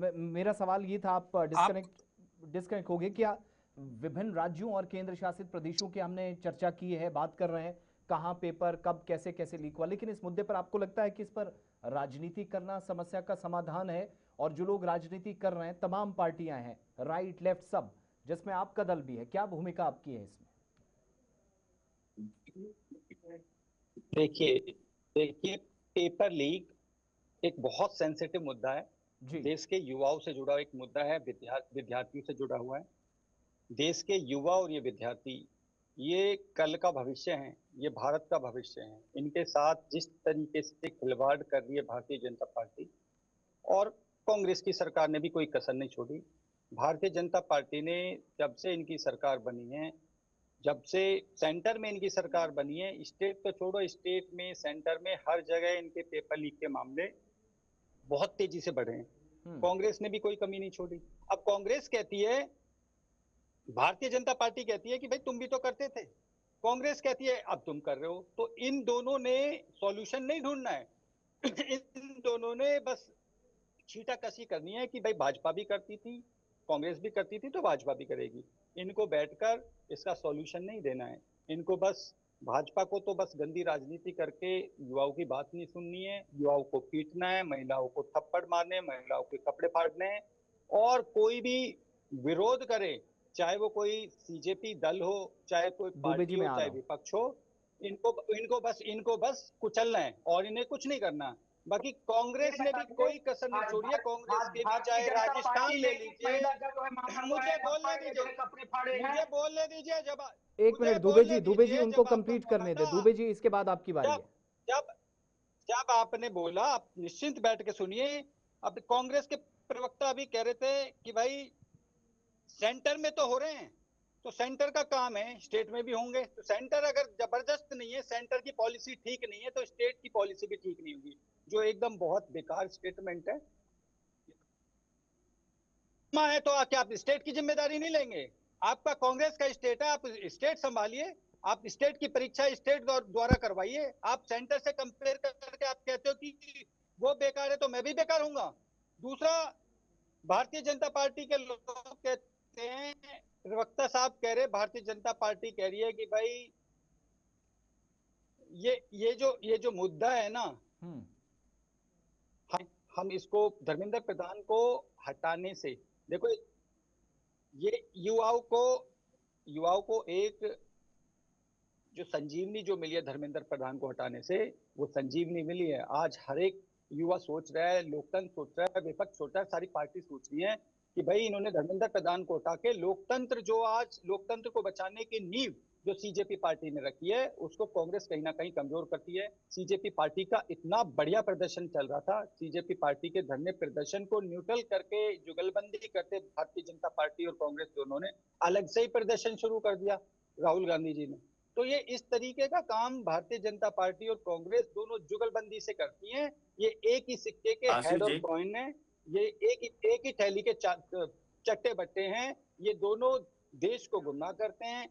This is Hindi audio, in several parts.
मेरा सवाल ये था, आप आप डिस्कनेक्ट हो गए क्या? विभिन्न राज्यों और केंद्र शासित प्रदेशों की हमने चर्चा की है, बात कर रहे हैं कहाँ पेपर कब कैसे कैसे लीक हुआ, लेकिन इस मुद्दे पर आपको लगता है कि इस पर राजनीति करना समस्या का समाधान है? और जो लोग राजनीति कर रहे हैं, तमाम पार्टियां हैं, राइट लेफ्ट सब, जिसमें आपका दल भी है, क्या भूमिका आपकी है इसमें? देखिए देखिए पेपर लीक एक बहुत सेंसिटिव मुद्दा है। जी। देश के युवाओं से जुड़ा एक मुद्दा है, विद्यार्थियों से जुड़ा हुआ है। देश के युवा और ये विद्यार्थी, ये कल का भविष्य हैं, ये भारत का भविष्य है। इनके साथ जिस तरीके से खिलवाड़ कर रही है भारतीय जनता पार्टी और कांग्रेस की सरकार ने भी कोई कसर नहीं छोड़ी। भारतीय जनता पार्टी ने जब से इनकी सरकार बनी है, जब से सेंटर में इनकी सरकार बनी है, स्टेट तो छोड़ो, स्टेट में सेंटर में हर जगह इनके पेपर लीक के मामले बहुत तेजी से बढ़े हैं। हम्म। कांग्रेस ने भी कोई कमी नहीं छोड़ी। अब कांग्रेस कहती है, भारतीय जनता पार्टी कहती है कि भाई तुम भी तो करते थे, कांग्रेस कहती है अब तुम कर रहे हो। तो इन दोनों ने सॉल्यूशन नहीं ढूंढना है। इन दोनों ने बस छींटाकशी करनी है कि भाई भाजपा भी करती थी, कांग्रेस भी करती थी, तो भाजपा भी करेगी। इनको बैठकर इसका सॉल्यूशन नहीं देना है। इनको बस भाजपा को तो बस गंदी राजनीति करके युवाओं की बात नहीं सुननी है, युवाओं को पीटना है, महिलाओं को थप्पड़ मारने, महिलाओं के कपड़े फाड़ने हैं। और कोई भी विरोध करे, चाहे वो कोई सीजेपी दल हो, चाहे कोई दुबे पार्टी जी, मैं हो, आ चाहे रहा हूं। विपक्ष हो, इनको बस कुचलना है और इन्हें कुछ नहीं करना। बाकी ये कांग्रेस ने भी बताइए, कोई कसर नहीं आज छोड़ी है। कांग्रेस के भी भारतीय चाहे जनता राजस्थान पार्टी ने ले एक लीजिए। महिला का जो है मामला हुआ है, मुझे बोलने थप्पड़ के जो दीजिए, है कपड़े फाड़े हैं। मुझे बोलने दीजिए जब एक मुझे मिनट बोलने दुबे जी, दीजिए उनको जब आपका कंप्लीट करने दे। बोला। दुबे जी, इसके बाद आपकी बारी जब है। जब जब आपने बोला, आप निश्चिंत बैठ के सुनिए। अब कांग्रेस के प्रवक्ता अभी कह रहे थे कि भाई सेंटर में तो हो रहे हैं, तो सेंटर का काम है, स्टेट में भी होंगे। तो सेंटर अगर जबरदस्त नहीं है, सेंटर की पॉलिसी ठीक नहीं है, तो स्टेट की पॉलिसी भी ठीक नहीं होगी। जो एकदम बहुत बेकार स्टेटमेंट है। है तो क्या आप स्टेट की जिम्मेदारी नहीं लेंगे? आपका कांग्रेस का स्टेट है, आप स्टेट संभालिए। आप स्टेट की परीक्षा स्टेट द्वारा करवाइए। आप सेंटर से कंपेयर करके आप कहते हो कि वो बेकार है तो मैं भी बेकार हूंगा। दूसरा, भारतीय जनता पार्टी के लोग कहते हैं, प्रवक्ता साहब कह रहे, भारतीय जनता पार्टी कह रही है कि भाई ये जो मुद्दा है ना, हम्म। हम इसको धर्मेंद्र प्रधान को हटाने से, देखो, ये युवाओं को एक जो संजीवनी जो मिली है धर्मेंद्र प्रधान को हटाने से, वो संजीवनी मिली है। आज हर एक युवा सोच रहा है, लोकतंत्र सोच रहा है, विपक्ष सोच रहा है, सारी पार्टी सोच रही है कि भाई इन्होंने धर्मेंद्र प्रधान को हटा के लोकतंत्र, जो आज लोकतंत्र को बचाने की नींव जो सीजेपी पार्टी ने रखी है, उसको कांग्रेस कहीं ना कहीं कमजोर करती है। सीजेपी पार्टी का इतना बढ़िया प्रदर्शन चल रहा था, सीजेपी पार्टी के धरने प्रदर्शन को न्यूट्रल करके जुगलबंदी करते भारतीय जनता पार्टी और कांग्रेस दोनों ने अलग से ही प्रदर्शन शुरू कर दिया, राहुल गांधी जी ने। तो ये इस तरीके का काम भारतीय जनता पार्टी और कांग्रेस दोनों जुगलबंदी से करती हैं। ये एक ही सिक्के के आसिफ हेड और जी। कॉइन है। ये एक ही थैली के चट्टे बट्टे हैं। ये दोनों देश को गुमराह करते हैं।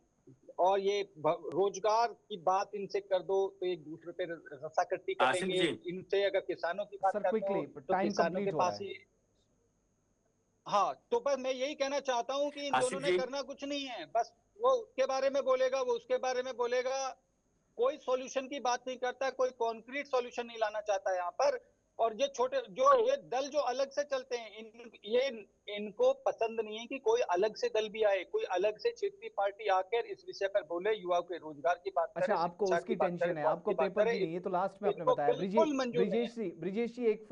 और ये रोजगार की बात इनसे कर दो तो एक दूसरे पे रसाकट्टी आसिफ करेंगे। जी। इनसे अगर किसानों की बात सर कर दो क्विकली, तो टाइम किसानों के कंप्लीट हो रहा पास है। ही। हाँ, तो बस मैं यही कहना चाहता हूं कि इन दोनों आसिफ ने जी। करना कुछ नहीं है। बस वो उसके बारे में बोलेगा, वो उसके बारे में बोलेगा। कोई सॉल्यूशन की बात नहीं करता, कोई कॉन्क्रीट सॉल्यूशन नहीं लाना चाहता यहाँ पर। और ये दल जो अलग से चलते हैं, इनको पसंद नहीं है कि कोई अलग से दल भी आए, कोई अलग से क्षेत्रीय पार्टी आकर इस विषय पर बोले, युवाओं के रोजगार की बात अच्छा, करे, आपको शिक्षा की उसकी बात करे, टेंशन है, स्वास्थ्य आपको की बात पेपर करे। की नहीं, ये तो लास्ट में आपने इनको बताया। बिल्कुल मंजूर नहीं है। ब्रिजेश जी, एक